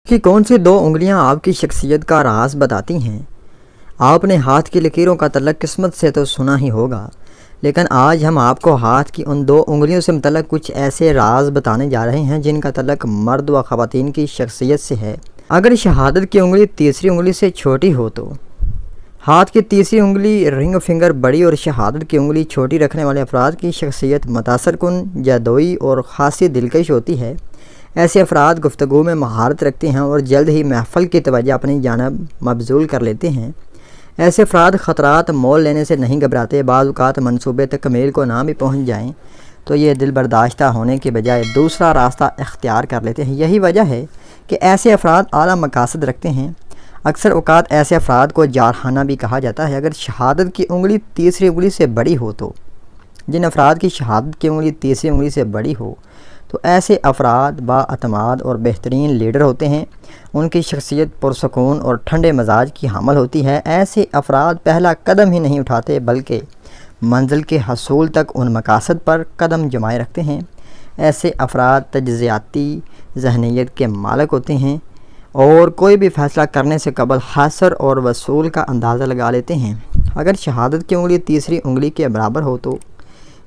کہ کون سی دو انگلیاں آپ کی شخصیت کا راز بتاتی ہیں؟ آپ نے ہاتھ کی لکیروں کا تعلق قسمت سے تو سنا ہی ہوگا، لیکن آج ہم آپ کو ہاتھ کی ان دو انگلیوں سے متعلق کچھ ایسے راز بتانے جا رہے ہیں جن کا تعلق مرد و خواتین کی شخصیت سے ہے۔ اگر شہادت کی انگلی تیسری انگلی سے چھوٹی ہو تو ہاتھ کی تیسری انگلی رنگ فنگر بڑی اور شہادت کی انگلی چھوٹی رکھنے والے افراد کی شخصیت متاثر کن، جادوئی اور خاصی دلکش ہوتی ہے۔ ایسے افراد گفتگو میں مہارت رکھتے ہیں اور جلد ہی محفل کی توجہ اپنی جانب مبذول کر لیتے ہیں۔ ایسے افراد خطرات مول لینے سے نہیں گھبراتے۔ بعض اوقات منصوبے تکمیل کو نہ بھی پہنچ جائیں تو یہ دل برداشتہ ہونے کے بجائے دوسرا راستہ اختیار کر لیتے ہیں۔ یہی وجہ ہے کہ ایسے افراد اعلیٰ مقاصد رکھتے ہیں۔ اکثر اوقات ایسے افراد کو جارحانہ بھی کہا جاتا ہے۔ اگر شہادت کی انگلی تیسری انگلی سے بڑی ہو تو جن افراد کی شہادت کی انگلی تیسری انگلی سے بڑی ہو تو ایسے افراد بااعتماد اور بہترین لیڈر ہوتے ہیں۔ ان کی شخصیت پرسکون اور ٹھنڈے مزاج کی حامل ہوتی ہے۔ ایسے افراد پہلا قدم ہی نہیں اٹھاتے بلکہ منزل کے حصول تک ان مقاصد پر قدم جمائے رکھتے ہیں۔ ایسے افراد تجزیاتی ذہنیت کے مالک ہوتے ہیں اور کوئی بھی فیصلہ کرنے سے قبل حاصل اور وصول کا اندازہ لگا لیتے ہیں۔ اگر شہادت کی انگلی تیسری انگلی کے برابر ہو تو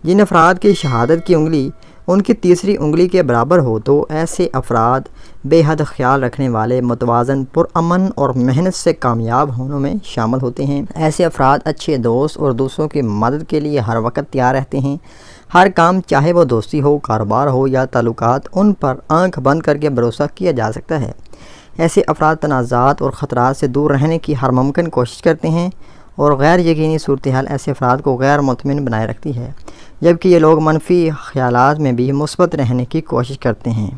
جن افراد کی شہادت کی انگلی ان کی تیسری انگلی کے برابر ہو تو ایسے افراد بے حد خیال رکھنے والے، متوازن، پرامن اور محنت سے کامیاب ہونے میں شامل ہوتے ہیں۔ ایسے افراد اچھے دوست اور دوسروں کی مدد کے لیے ہر وقت تیار رہتے ہیں۔ ہر کام، چاہے وہ دوستی ہو، کاروبار ہو یا تعلقات، ان پر آنکھ بند کر کے بھروسہ کیا جا سکتا ہے۔ ایسے افراد تنازعات اور خطرات سے دور رہنے کی ہر ممکن کوشش کرتے ہیں اور غیر یقینی صورتحال ایسے افراد کو غیر مطمئن بنائے رکھتی ہے، جبکہ یہ لوگ منفی خیالات میں بھی مثبت رہنے کی کوشش کرتے ہیں۔